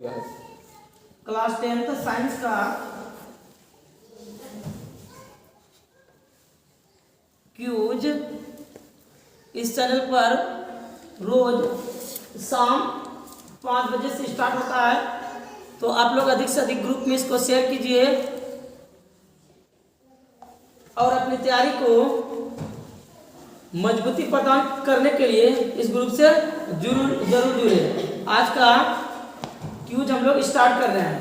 Class 10th science का cues इस channel पर रोज शाम 5 बजे से स्टार्ट होता है। तो आप लोग अधिक से अधिक ग्रुप में इसको शेयर कीजिए और अपनी तैयारी को मजबूती प्रदान करने के लिए इस ग्रुप से जरूर जुड़े। आज का क्यूज हम लोग स्टार्ट कर रहे हैं।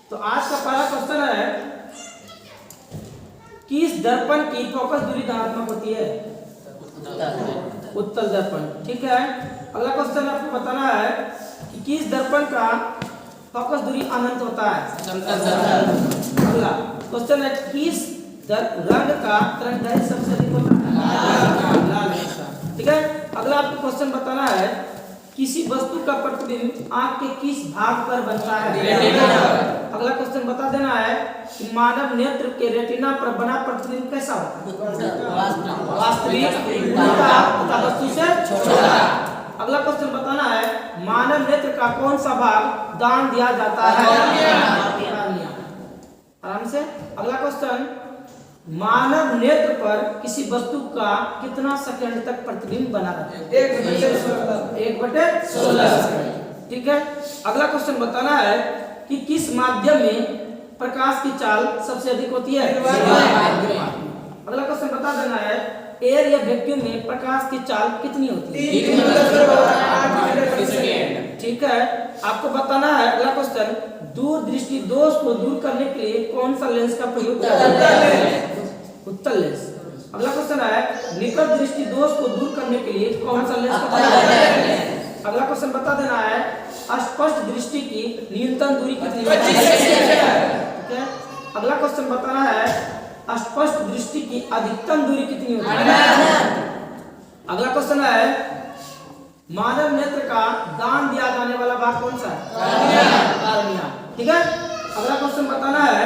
तो आज का पहला क्वेश्चन है, किस दर्पण की फोकस दूरी धनात्मक होती है? उत्तल दर्पण। ठीक है। अगला क्वेश्चन आपको बताना है कि किस दर्पण का फोकस दूरी अनंत होता है? अगला क्वेश्चन है, किस रंग का तरंगदैर्घ्य सबसे अधिक होता है? लाल रंग का। ठीक है। अगला आपको क्वेश्चन बताना है, किसी वस्तु का प्रतिबिंब आंख के किस भाग पर बनता है? अगला क्वेश्चन बता देना है कि मानव नेत्र के रेटिना पर बना प्रतिबिंब कैसा होता है? वास्तविक, तथा वस्तु से छोटा। अगला क्वेश्चन बताना है, मानव नेत्र का कौन सा भाग दान दिया जाता है? आराम से। अगला क्वेश्चन, मानव नेत्र पर किसी वस्तु का कितना सेकंड तक प्रतिबिंब बना रहता है? 1/16 सेकंड। ठीक है। अगला क्वेश्चन बताना है कि किस माध्यम में प्रकाश की चाल सबसे अधिक होती है? अगला क्वेश्चन बता देना है, एयर या वैक्यूम में प्रकाश की चाल कितनी होती है? 3 ठीक है। आपको बताना है अगला क्वेश्चन, दूर दृष्टि दोष को दूर करने के लिए कौन सा लेंस का प्रयोग किया जाता है? उत्तल लेंस। अगला क्वेश्चन है, निकट दृष्टि दोष को दूर करने के लिए कौन सा लेंस का प्रयोग किया जाता है? अगला क्वेश्चन बता देना है, स्पष्ट दृष्टि की न्यूनतम दूरी कितनी है? 25 ठीक है। अगला क्वेश्चन बताना है, स्पष्ट दृष्टि की अधिकतम दूरी कितनी होती है? अगला क्वेश्चन है, मानव नेत्र का दान दिया जाने वाला भाग कौन सा है? कार्निया। ठीक है। अगला क्वेश्चन बताना है,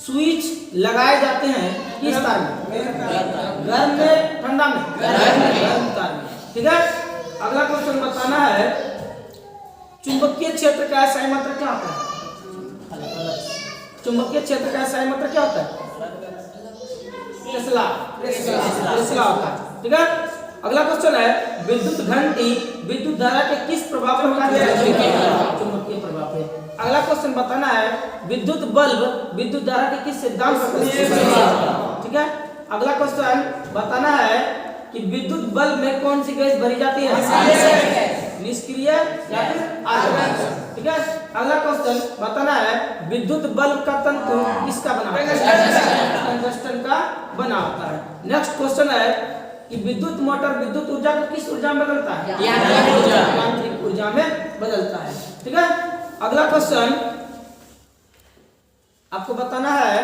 स्विच लगाए जाते हैं किस तार में? गर्म में, ठंडा में? गर्म तार में। ठीक है। अगला क्वेश्चन बताना है, चुंबकीय क्षेत्र का SI मात्रक क्या होता है? चुंबकीय क्षेत्र का SI मात्रक क्या होता है? टेस्ला होता है। ठीक है। अगला क्वेश्चन है, विद्युत घंटी विद्युत धारा के किस प्रभाव पर कार्य करती है? चुंबकीय प्रभाव पे। अगला क्वेश्चन बताना है, विद्युत बल्ब विद्युत धारा के किस सिद्धांत पर कार्य करता है? ठीक है। अगला क्वेश्चन बताना है कि विद्युत बल्ब में कौन सी गैस भरी जाती है? निष्क्रिय या फिर आदर्श। ठीक है। अगला क्वेश्चन बताना है, विद्युत बल्ब का तंतु किसका बना होता है? टंगस्टन का बना होता है। नेक्स्ट क्वेश्चन है कि विद्युत मोटर विद्युत ऊर्जा को किस ऊर्जा में बदलता है? यांत्रिक ऊर्जा में बदलता है। ठीक है। अगला क्वेश्चन आपको बताना है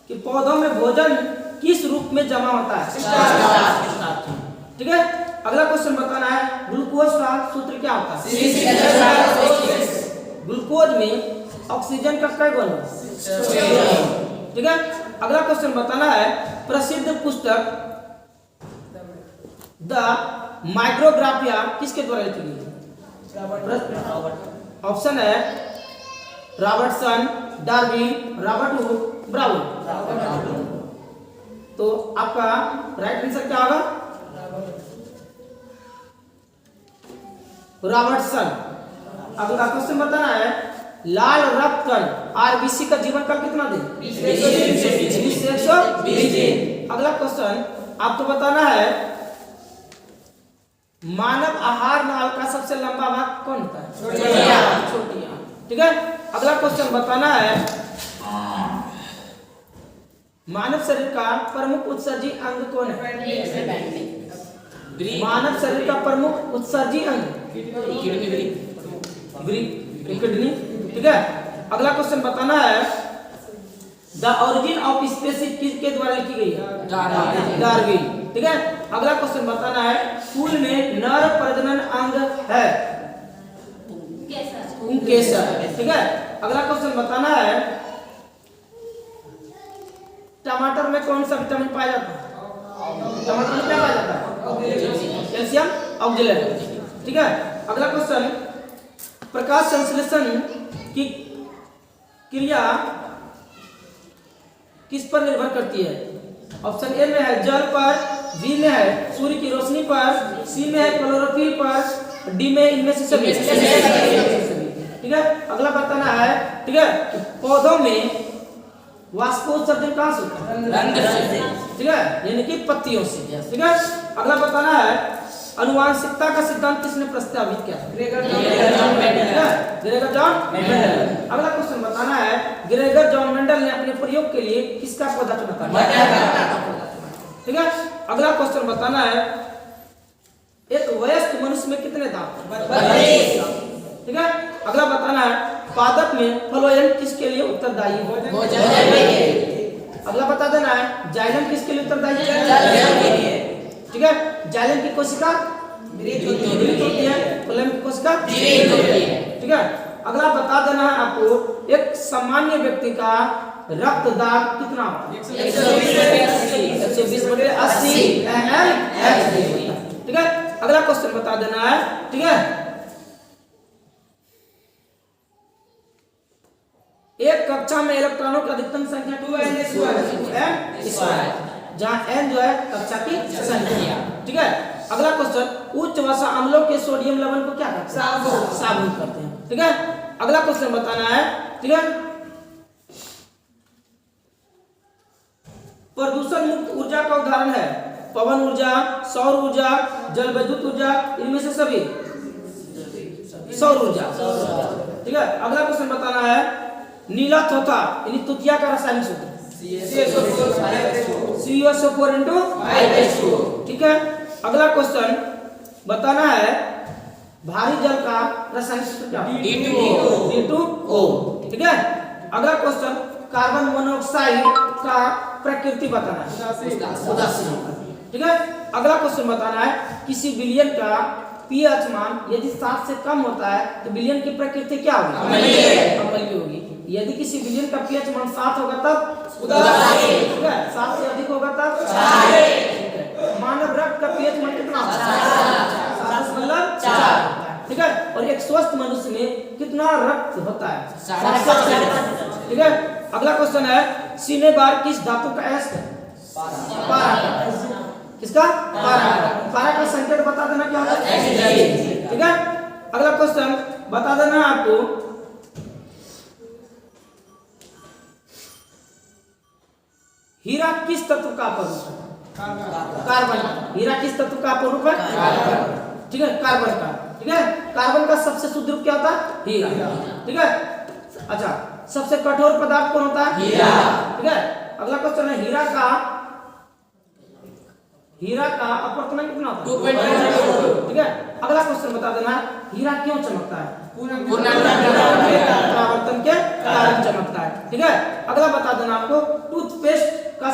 कि पौधों में भोजन किस रूप में जमा होता है? ठीक है। अगला क्वेश्चन बताना है, ग्लूकोज का सूत्र क्या होता है? ग्लूकोज में ऑक्सीजन का कई गुण है? ठीक है। अगला क्वेश्चन बताना है, प्रसिद्ध पुस्तक द माइक्रोग्राफिया किसके द्वारा लिखी गई है? ऑप्शन है Robertson, Darwin, Robert Hooke, brown. तो आपका राइट आंसर क्या होगा? रॉबर्टसन। अगला क्वेश्चन बताना है, लाल रक्त कण RBC का जीवन काल कितना दिन? 20 से 120 दिन। अगला क्वेश्चन आपको बताना है, मानव आहार नाल का सबसे लंबा भाग कौन होता है? छोटी आंत। ठीक है। अगला क्वेश्चन बताना है, मानव शरीर का प्रमुख उत्सर्जी अंग कौन है? मानव शरीर का प्रमुख उत्सर्जी अंग किडनी। ठीक है। अगला क्वेश्चन बताना है, द ओरिजिन ऑफ स्पीसीज किसके द्वारा लिखी गई है? डार्विन। ठीक है। अगला क्वेश्चन बताना है, फूल में नर प्रजनन अंग है? केसर। ठीक है। अगला क्वेश्चन बताना है, टमाटर में कौन सा विटामिन पाया जाता है? टमाटर में क्या पाया जाता है? Calcium oxalate. ठीक है, अगला क्वेश्चन, प्रकाश संश्लेषण की क्रिया किस पर निर्भर करती है? ऑप्शन ए में है जल पर, बी में है सूर्य की रोशनी पर, सी में है क्लोरोफिल पर, डी में इनमें से सभी। ठीक है, अगला बताना है, ठीक है, पौधों में वाष्पोत्सर्जन कहाँ से होता है? ठीक है, यानी कि पत्तियों से। ठीक है, अगला बताना है, अनुवांशिकता का सिद्धांत किसने प्रस्तावित किया? Gregor John Mendel. अगला क्वेश्चन बताना है, ग्रेगर जॉन मेंडल ने अपने प्रयोग के लिए किसका पौधा चुना था? ठीक है, अगला क्वेश्चन बताना है, एक वयस्क मनुष्य में कितने दांत? 32। ठीक है, अगला बताना है, पादप में फ्लोएम किसके लिए उत्तरदायी है? अगला बता देना है, जाइलम किसके लिए उत्तरदायी है? ठीक है, जाइलम की कोशिका विरहित होती है, फ्लोएम की कोशिका विरहित होती है। ठीक है, अगला बता देना है आपको, एक सामान्य व्यक्ति का रक्त दाब कितना होता है? 120/80 ml। ठीक है, अगला क्वेश्चन बता देना है, ठीक है, एक कक्षा में इलेक्ट्रॉनों की अधिकतम संख्या 2n², जहां n जो है कक्षा की संख्या। ठीक है, अगला क्वेश्चन, उच्च वसा अम्लों के सोडियम लवण को क्या करते हैं? साबुन करते हैं। ठीक है, अगला क्वेश्चन बताना है, ठीक है, प्रदूषण मुक्त ऊर्जा का उदाहरण है पवन ऊर्जा, सौर ऊर्जा, जल विद्युत ऊर्जा, इनमें से सभी सौर ऊर्जा। ठीक है, अगला क्वेश्चन बताना है, नीला तोता यानी तुतिया का रासायनिक सूत्र CuSO4 ठीक है, अगला क्वेश्चन बताना है, भारी जल का रासायनिक सूत्र क्या? D2O। ठीक है, अगला क्वेश्चन, कार्बन मोनोऑक्साइड का प्रकृति बताना है, उदासीन। ठीक है, अगला क्वेश्चन बताना है, किसी विलयन का पीएच मान यदि 7 से कम होता है तो विलयन की प्रकृति क्या होगी? अम्लीय होगी। यदि किसी विलयन का पीएच मान 7 होगा तब उदासीन। ठीक है, 7 से अधिक होगा तब क्षारीय। मानव रक्त का पीएच मान कितना होता है? 7 मतलब 4। ठीक है, और एक स्वस्थ मनुष्य में कितना रक्त होता है? 7। ठीक है, अगला क्वेश्चन है, सीने बार किस धातु का एस है? पारा। किसका? पारा। पारा का संकेत बता देना क्या होता है? ठीक है, अगला क्वेश्चन बता देना आपको, हीरा किस तत्व का अपरूप है? कार्बन। हीरा किस तत्व का अपरूप है? ठीक है, कार्बन का। ठीक है, कार्बन का सबसे शुद्ध रूप क्या होता है? हीरा। ठीक है, अच्छा, सबसे कठोर पदार्थ कौन होता है? हीरा। ठीक है, अगला क्वेश्चन है, हीरा का अपवर्तनांक कितना होता है? 2.2। ठीक है, अगला क्वेश्चन बता देना, हीरा क्यों चमकता है? परावर्तन के कारण चमकता है। ठीक है, अगला बता देना आपको, टूथपेस्ट का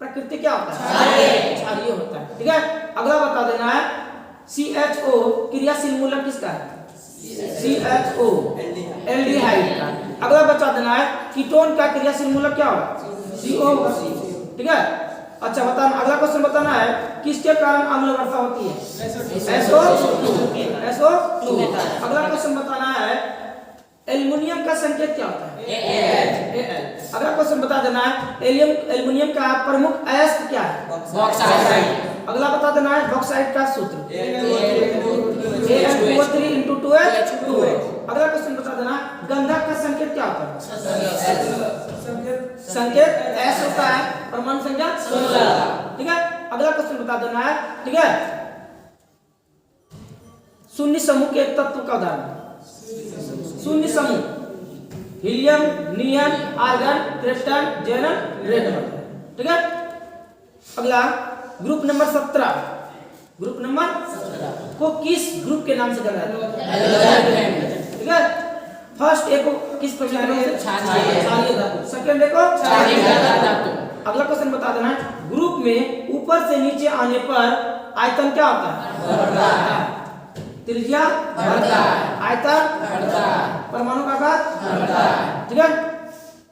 प्रकृति क्या होता है? क्षारीय होता है। ठीक है, अगला बता देना है, CHO क्रियाशील मूलक किसका है? CHO एल्डिहाइड का। अगला बता देना है, कीटोन का क्रियाशील मूलक क्या होगा? CO। ठीक है, अच्छा बताना, अगला क्वेश्चन बताना है, किसके कारण अम्ल वर्षा होती है? SO2। अगला क्वेश्चन बताना है, एल्युमिनियम का संकेत क्या होता है? Al। अगला क्वेश्चन बता देना है, एल्युमिनियम का प्रमुख अयस्क क्या है? बॉक्साइड। अगला बता देना है, बॉक्साइड का सूत्र Al2O3 अगला क्वेश्चन बता देना, गंधक का संकेत क्या होता है? संकेत S होता है, परमाणु संख्या 16। ठीक है, अगला क्वेश्चन बता देना है, ठीक है, शून्य समूह के एक तत्व का उदाहरण। शून्य समूह, हीलियम, नियन, आर्गन, क्रिप्टन, जेनन, रेडियम। ठीक है, अगला ग्रुप नंबर 17। ग्रुप नंबर 17 को किस ग्रुप के नाम से जाना जाता है? ठीक है, फर्स्ट ए को किस प्रकार से? क्षारीय धातु। सेकंड ए को क्षारीय धातु। अगला क्वेश्चन बता देना, ग्रुप में ऊपर से नीचे आने पर आयतन क्या होता है? बढ़ता है। त्रिज्या बढ़ता है, आयतन बढ़ता है, परमाणु का आकार बढ़ता है। ठीक है,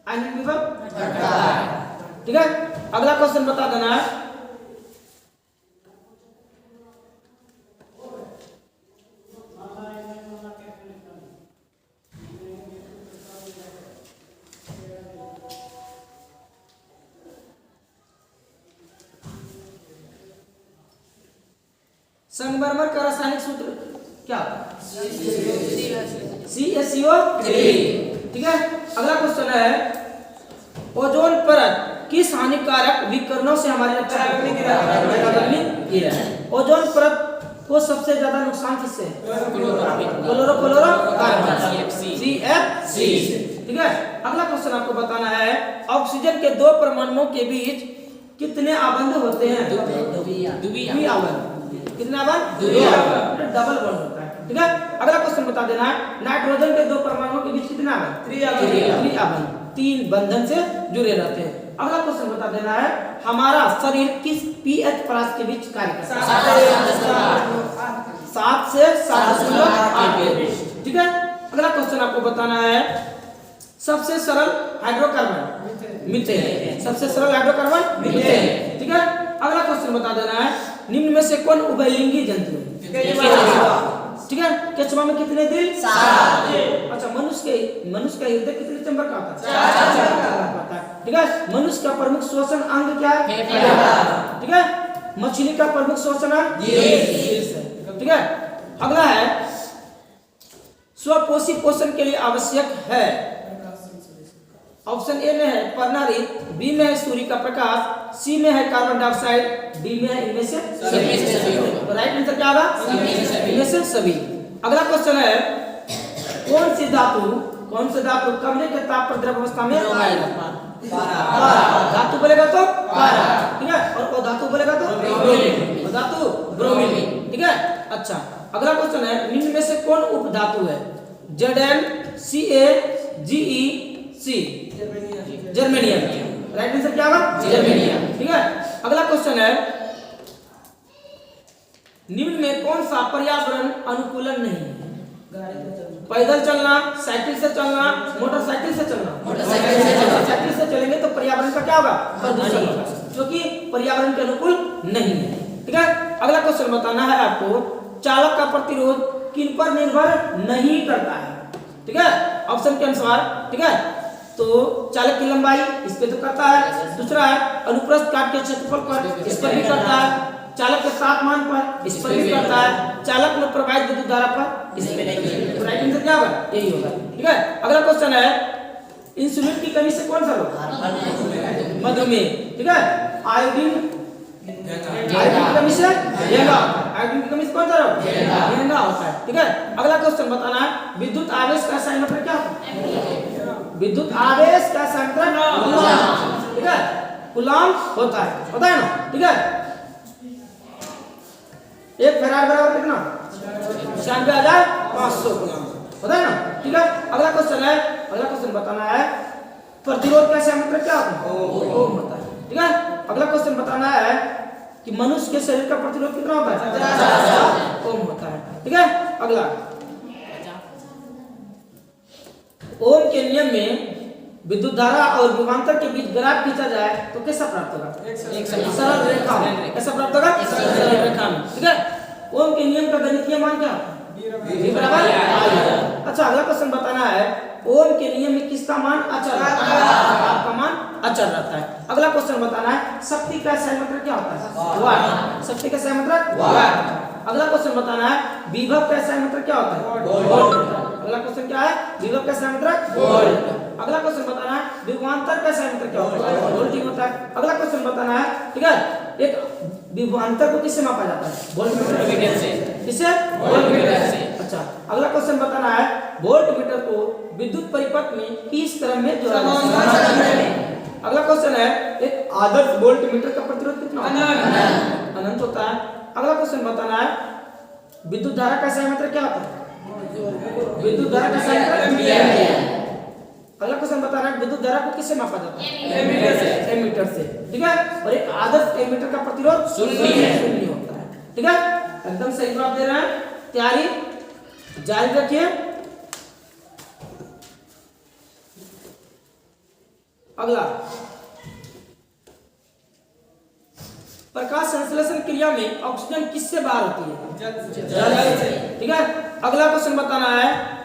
आयनिक विभव बढ़ता है। ठीक है, अगला क्वेश्चन बता देना है, संगमरमर का रासायनिक सूत्र क्या होता है? CaCO3। ठीक है। अगला क्वेश्चन है ओजोन परत किस हानिकारक विकिरणों से हमारी रक्षा करती है? ओजोन परत को सबसे ज्यादा नुकसान किससे है? Chlorofluorocarbon CFC। ठीक है। अगला क्वेश्चन आपको बताना है ऑक्सीजन के दो परमाणुओं के बीच कितने आबंध होते हैं? द्वितीय आबंध। कितने आबंध? द्वितीय आबंध। डबल बॉन्ड होता है। ठीक है। अगला क्वेश्चन बता देना है नाइट्रोजन के दो परमाणुओं के बीच कितने आबंध? त्रि आबंध। 3 बंधन से जुड़े रहते हैं। अगला क्वेश्चन बता देना है हमारा शरीर किस pH परास के बीच कार्य करता है? 7 से 7.8। ठीक है। अगला क्वेश्चन आपको बताना है सबसे सरल हाइड्रोकार्बन मीथेन। सबसे सरल हाइड्रोकार्बन मीथेन। ठीक है। अगला क्वेश्चन बता देना है निम्न में से कौन उभयलिंगी जंतु है? ठीक है। केचुआ में कितने दिल? 7। अच्छा मनुष्य का हृदय कितने चैम्बर का होता है? 4। ठीक है। मनुष्य का प्रमुख श्वसन अंग क्या है? ठीक है। मछली का प्रमुख श्वसन अंग शीर्ष है। ठीक है। अगला है स्वपोषी पोषण के लिए आवश्यक है। ऑप्शन ए में है पर्णरहित, बी में है सूर्य का प्रकाश, सी में है कार्बन डाइऑक्साइड, डी में है इनमें से सभी। तो राइट आंसर क्या होगा? इनमें से सभी। अगला क्वेश्चन है कौन से धातु कमरे के ताप पर द्रव अवस्था में आएगा? धातु बोलेगा तो पारा। ठीक है। और धातु बोलेगा तो ब्रोमीन। धातु ब्रोमीन। ठीक है। अच्छा अगला क्वेश्चन है निम्न में से कौन उप धातु है? Zn CaGeC germanium. Right answer क्या होगा? जर्मेनियम। ठीक है। अगला क्वेश्चन है निम्न में कौन सा पर्यावरण अनुकूलन नहीं है? पैदल चलना, साइकिल से चलना, मोटरसाइकिल से चलना। मोटरसाइकिल से चलेंगे तो पर्यावरण का क्या होगा? प्रदूषण होगा, जो कि पर्यावरण के अनुकूल नहीं है। ठीक है। अगला क्वेश्चन बताना है आपको चालक का प्रतिरोध किन पर निर्भर नहीं करता है? ठीक है। ऑप्शन के अनुसार। ठीक है। तो चालक की लंबाई इस पे तो करता है। दूसरा है अनुप्रस्थ काट के क्षेत्रफल पर, इस पर भी करता है। चालक के तापमान पर, इस पर भी करता है। चालक में प्रवाहित विद्युत धारा पर, इस पे नहीं। तो राइट आंसर क्या होगा? यही होगा। ठीक है। अगला क्वेश्चन है इंसुलिन की कमी से कौन सा रोग? मधुमेह। ठीक है। आयोडीन की कमी से घेंगा। आयोडीन की कमी से कौन सा रोग? घेंगा होता है। ठीक है। अगला क्वेश्चन बताना है विद्युत आवेश का संयंत्र क्या होता है? विद्युत आवेश का संयंत्र कूलॉम। ठीक है। कूलॉम होता है, पता है ना? ठीक है। एक फैराड बराबर कितना? 96,500 कूलॉम, पता है ना? ठीक है। अगला क्वेश्चन है अगला क्वेश्चन बताना है प्रतिरोध का संयंत्र क्या होता है? ओम होता है। ठीक है। अगला क्वेश्चन बताना है कि मनुष्य के शरीर का प्रतिरोध कितना होता है? 50,000 ओम होता है। ठीक है। अगला ओम के नियम में विद्युत धारा और विभवांतर के बीच ग्राफ खींचा जाए तो कैसा प्राप्त होगा? एक सरल रेखा में। कैसा प्राप्त होगा? सरल रेखा में। ठीक है। ओम के नियम का गणितीय मान क्या? V बराबर I। अच्छा अगला क्वेश्चन बताना है ओम के नियम में किसका मान अचर रहता है? R का मान अचर रहता है। अगला क्वेश्चन बताना है शक्ति का संयंत्र क्या होता है? वाट। शक्ति का संयंत्र वाट। अगला क्वेश्चन बताना है विभव का संयंत्र क्या होता है? वोल्ट। अगला क्वेश्चन क्या है? विभव का संयंत्र वोल्ट। अगला क्वेश्चन बताना है विभवांतर का संयंत्र क्या होता है? वोल्टिंग होता है। अगला क्वेश्चन बताना है ठीक है एक विभवांतर को किससे मापा जाता है? वोल्टमीटर से। किससे? वोल्टमीटर से। अच्छा अगला क्वेश्चन बताना है वोल्टमीटर को विद्युत परिपथ में किस क्रम में जोड़ा जाता है? अगला क्वेश्चन है एक आदर्श वोल्टमीटर का प्रतिरोध कितना होता है? अनंत होता है। अगला क्वेश्चन बताना है विद्युत धारा का संयंत्र क्या होता है? विद्युत धारा का संयंत्र एम्पीयर है। अगला क्वेश्चन बताना है विद्युत धारा को किससे मापा जाता है? एमीटर से। एमीटर से। ठीक है। और एक आदर्श एमीटर का प्रतिरोध शून्य होता है। ठीक है। एकदम सही जवाब दे रहे हैं। तैयारी जारी रखिए। अगला प्रकाश संश्लेषण क्रिया में ऑक्सीजन किससे बाहर होती है? जल से। ठीक है। अगला क्वेश्चन बताना है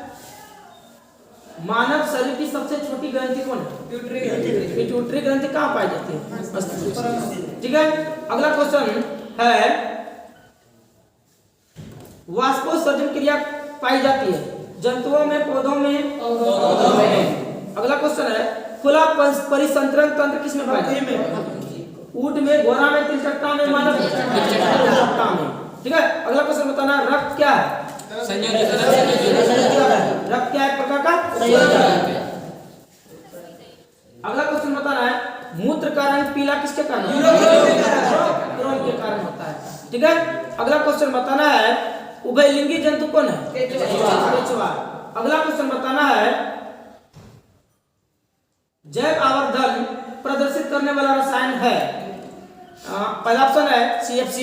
मानव शरीर की सबसे छोटी ग्रंथि कौन है? पिट्यूटरी ग्रंथि कहाँ पाई जाती है? ठीक है। अगला क्वेश्चन है वाष्पोत्सर्जन क्रिया पाई जाती है? जंतुओं में, पौधों में? अगला क्वेश्चन है, खुला परिसंचरण तंत्र किसमें पाया जाता है? ऊंट में, घोड़ा में, तिलचट्टा में, मानव तिलचट्टा में। ठीक है। अगला क्वेश्चन बताना, रक्त क्या है? रक्त क्या है? प्रकार का संयोजक। अगला क्वेश्चन बताना है, मूत्र का रंग पीला किसके कारण? यूरोन के कारण होता है। ठीक है। अगला क्वेश्चन बताना है, उभयलिंगी जंतु कौन है? केचुआ। अगला क्वेश्चन बताना है, जैव आवर्धन प्रदर्शित करने वाला रसायन है? पहला ऑप्शन है CFC,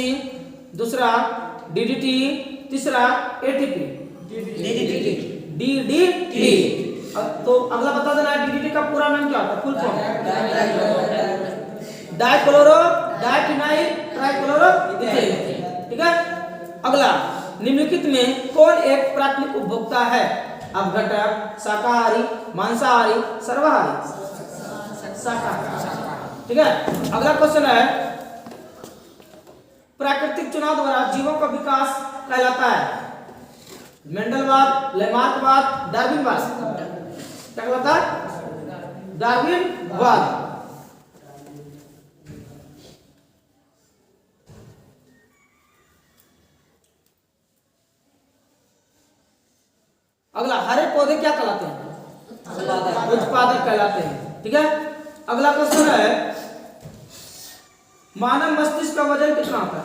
दूसरा DDT, तीसरा ATP। DDT। तो अगला बता देना है, DDT का पूरा नाम क्या होता है? Full form? Dichloro diphenyl trichloro ethane. ठीक है। अगला, निम्नलिखित में कौन एक प्राथमिक उपभोक्ता है? अपघटक, शाकाहारी, मांसाहारी, सर्वाहारी? शाकाहारी। ठीक है। अगला क्वेश्चन है, प्राकृतिक चुनाव द्वारा जीवों का विकास कहलाता है? मेंडलवाद, लेमार्कवाद, डार्विनवाद? क्या कहलाता है? डार्विनवाद। अगला, हरे पौधे क्या कहलाते हैं? उत्पादक कहलाते हैं। ठीक है। अगला क्वेश्चन है, मानव मस्तिष्क का वजन कितना होता है?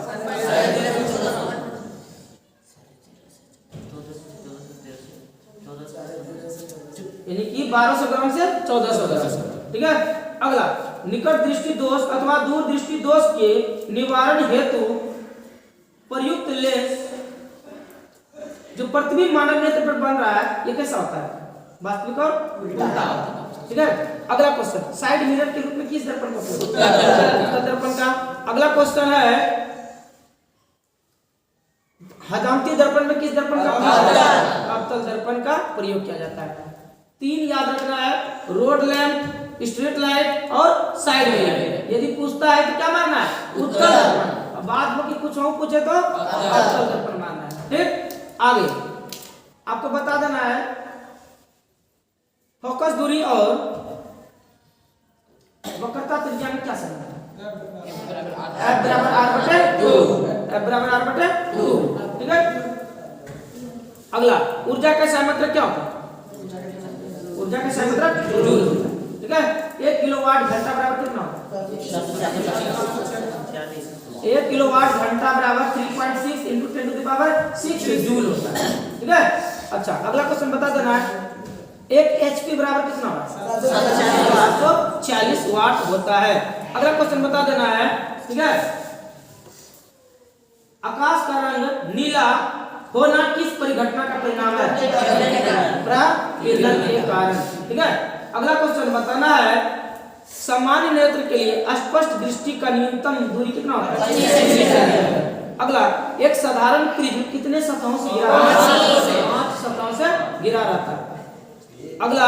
यानी कि 1200 ग्राम से 1400 ग्राम। ठीक है। अगला, निकट दृष्टि दोष अथवा दूर दृष्टि दोष के निवारण हेतु प्रयुक्त लेंस जो प्रतिबिंब मानव नेत्र पर बन रहा है, ये कैसा होता है? वास्तविक और उल्टा। ठीक है। अगला क्वेश्चन, साइड मिरर के रूप में किस दर्पण का प्रयोग? उत्तल दर्पण का। अगला क्वेश्चन है, हजामती दर्पण में किस दर्पण का? अवतल दर्पण का प्रयोग किया जाता है। 3 याद रखना है, रोड लैंप, स्ट्रीट लाइट और साइड मिरर। यदि पूछता है तो क्या मानना है? उत्तल दर्पण। बाद में कुछ और पूछे तो अवतल दर्पण मानना है। ठीक। आगे आपको बता देना है, फोकस दूरी और वक्रता त्रिज्या में क्या संबंध है? F बराबर R बटे 2। ठीक है। अगला, ऊर्जा का सामर्थ्य क्या होता है? ऊर्जा का सामर्थ्य जूल होता है। ठीक है। 1 किलोवाट घंटा बराबर कितना होता है? 1 किलोवाट घंटा बराबर 3.6 × 10⁶ जूल होता है। ठीक है। अच्छा, अगला क्वेश्चन बता देना है, 1 HP बराबर कितना होता है? 740 वाट होता है। अगला क्वेश्चन बता देना है, ठीक है, आकाश का रंग नीला होना किस परिघटना का परिणाम है? प्रकीर्णन के कारण। ठीक है। अगला क्वेश्चन बताना है, सामान्य नेत्र के लिए स्पष्ट दृष्टि का न्यूनतम दूरी कितना होता है? अगला, एक साधारण प्रिज्म कितने सतहों से घिरा रहता है? 5 सतहों से घिरा रहता है। अगला,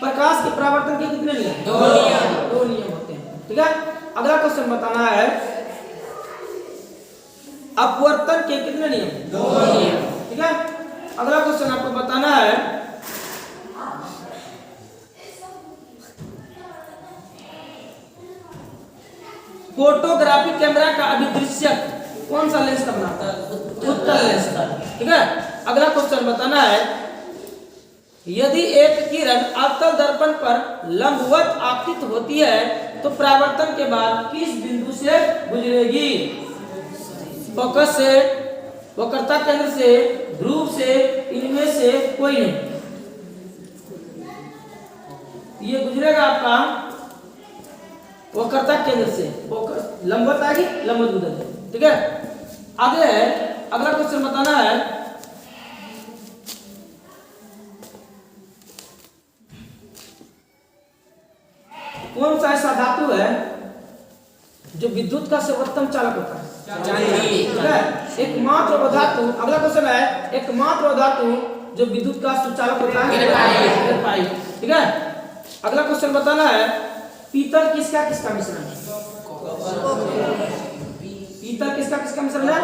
प्रकाश के परावर्तन के कितने नियम? 2 नियम होते हैं। ठीक है। अगला क्वेश्चन बताना है, अपवर्तन के कितने नियम? 2 नियम। ठीक है। अगला क्वेश्चन आपको बताना है, फोटोग्राफी कैमरा का अभिदृश्यक कौन सा लेंस का बनाता है? उत्तल लेंस का। ठीक है। अगला क्वेश्चन बताना है, यदि एक किरण अवतल दर्पण पर लंबवत आपतित होती है तो परावर्तन के बाद किस बिंदु से गुजरेगी? फोकस से, वक्रता केंद्र से, ध्रुव से, इनमें से कोई नहीं। ये गुजरेगा आपका वक्रता केंद्र से। फोकस लंबवत आएगी, लंबवत गुजर। ठीक है। आगे है, अगला क्वेश्चन बताना है, कौन सा ऐसा धातु है जो विद्युत का सर्वोत्तम चालक होता है? ठीक है। एकमात्र वो धातु। अगला क्वेश्चन है, एकमात्र वो धातु जो विद्युत का सुचालक होता है? ग्रेफाइट। ठीक है। अगला क्वेश्चन बताना है, पीतल किसका मिश्रण है? पीतल किसका किसका मिश्रण है?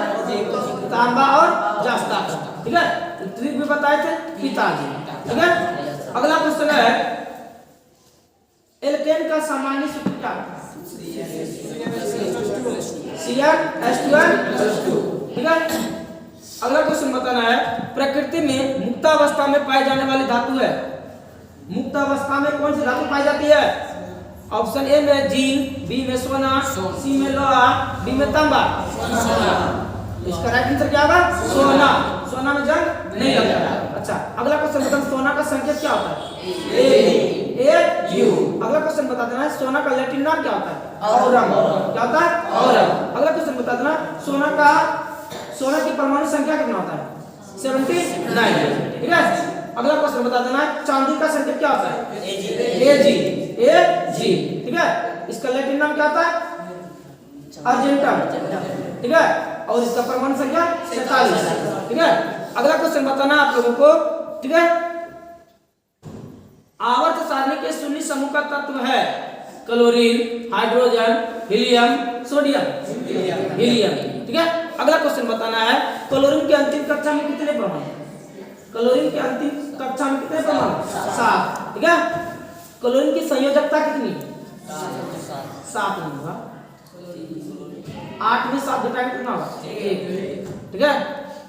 तांबा और जस्ता। ठीक है, ट्रिक भी बताए थे पिताजी। ठीक है, अगला क्वेश्चन है एल्केन का सामान्य सूत्र क्या है? CnH2n+2। ठीक है, अगला क्वेश्चन बताना है प्रकृति में मुक्तावस्था में पाई जाने वाली धातु है। मुक्तावस्था में कौन सी धातु पाई जाती है? ऑप्शन ए में जीन, बी में सोना, सी में लोहा, डी में तांबा। इसका राइट आंसर क्या होगा? सोना। सोना में जंग नहीं लगता है। अच्छा, अगला क्वेश्चन बताना सोना का संकेत क्या होता है? AU। अगला क्वेश्चन बता देना सोना का लैटिन नाम क्या होता है? औरम। क्या होता है? औरम। अगला क्वेश्चन बता देना सोना की परमाणु संख्या कितना होता है? 79। ठीक है, अगला क्वेश्चन बता देना चांदी का संकेत क्या होता है? AG। ठीक है, इसका लैटिन नाम क्या होता है? अर्जेंटम। ठीक है, और इसका परमाणु संख्या 47। ठीक है, अगला क्वेश्चन बताना आप लोगों को। ठीक है, आवर्त सारणी के शून्य समूह का तत्व है chlorine, hydrogen, helium, sodium. Helium. ठीक है, अगला क्वेश्चन बताना है क्लोरीन के अंतिम कक्षा में कितने परमाणु? क्लोरीन के अंतिम कक्षा में कितने परमाणु? 7। ठीक है, क्लोरीन की संयोजकता कितनी? 7 होगा। 8 में 7 घटाएंगे कितना होगा? 1। ठीक है,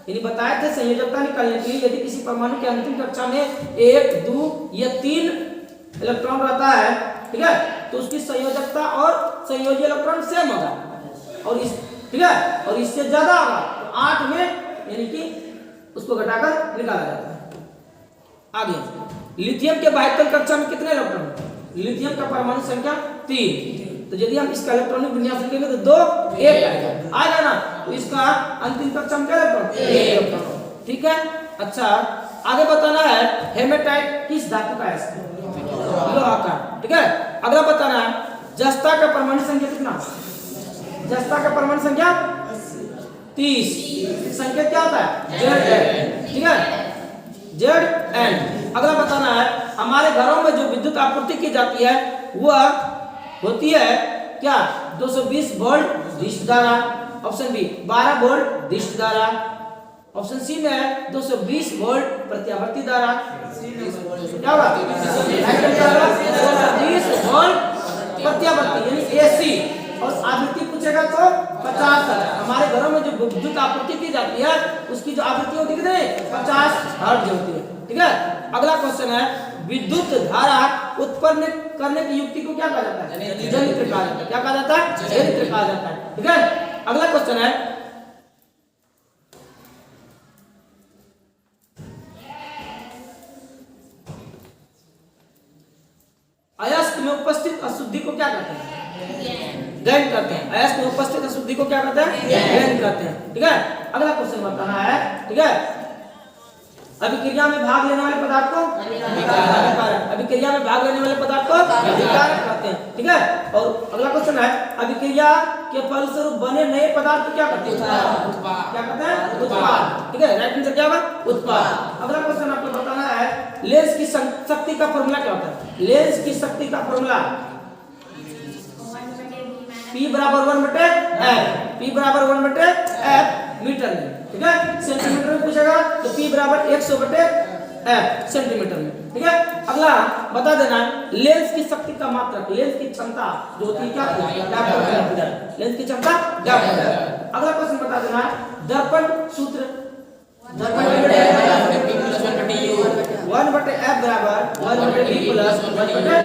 यानी बताए थे संयोजकता निकालने के लिए यदि किसी परमाणु के अंतिम कक्षा में 1, 2 या 3 इलेक्ट्रॉन रहता है, ठीक है, तो उसकी संयोजकता और संयोजी इलेक्ट्रॉन सेम होगा। और इस ठीक है, और इससे ज्यादा होगा तो 8 में यानी कि उसको घटाकर निकाला जाता है। आगे लिथियम के बाह्यतल कक्षा में कितने इलेक्ट्रॉन? लिथियम का परमाणु संख्या 3। तो यदि हम इसका इलेक्ट्रॉनिक विन्यास लिखेंगे तो 2, 1 आएगा ना, तो इसका अंतिम कक्षा में क्या इलेक्ट्रॉन? 1। ठीक है, अच्छा आगे बताना है हेमेटाइट किस धातु का है? लोहा का। ठीक है, अगला बताना है जस्ता का परमाणु संख्या कितना? जस्ता का परमाणु संख्या 30। संकेत क्या होता है? Zn। ठीक है, Zn। अगला बताना है हमारे घरों में जो विद्युत आपूर्ति की जाती है वह होती है क्या? 220 वोल्ट दिष्ट धारा। ऑप्शन बी 12 वोल्ट दिष्ट धारा। ऑप्शन सी में है 220 वोल्ट प्रत्यावर्ती धारा। क्या होगा? 220 वोल्ट प्रत्यावर्ती यानी AC। और आवृत्ति पूछेगा तो 50 तक। हमारे घरों में जो विद्युत आपूर्ति की जाती है उसकी जो आवृत्ति होती है कितनी? 50 हर्ट्ज होती है। ठीक है, अगला क्वेश्चन है विद्युत धारा उत्पन्न करने की युक्ति को क्या कहा जाता है? जनित्र कहा जाता है। क्या कहा जाता है? जनित्र कहा जाता है। ठीक है, अगला क्वेश्चन है अयस्क में उपस्थित अशुद्धि को क्या कहते हैं? गैन कहते हैं। अयस्क में उपस्थित अशुद्धि को क्या कहते हैं? गैन कहते हैं। ठीक है, अगला क्वेश्चन बताना है। ठीक है, अभिक्रिया में भाग लेने वाले पदार्थ को अभिक्रिया में भाग लेने वाले पदार्थ को अभिकारक कहते हैं। ठीक है, और अगला क्वेश्चन है अभिक्रिया के फलस्वरूप बने नए पदार्थ को क्या कहते हैं? क्या कहते हैं? उत्पाद। ठीक है, राइट आंसर क्या होगा? उत्पाद। अगला क्वेश्चन आपको बताना है लेंस की शक्ति का फॉर्मूला क्या होता है? लेंस की शक्ति का फॉर्मूला P बराबर 1/f। P बराबर 1/f मीटर में। ठीक है, सेंटीमीटर में पूछेगा तो P बराबर 100/f सेंटीमीटर में। ठीक है, अगला बता देना लेंस की शक्ति का मात्रक, लेंस की क्षमता जो होती है क्या? लेंस की क्षमता क्या होती है? अगला क्वेश्चन बता देना दर्पण सूत्र। दर्पण 1/f बराबर 1/d + 1/f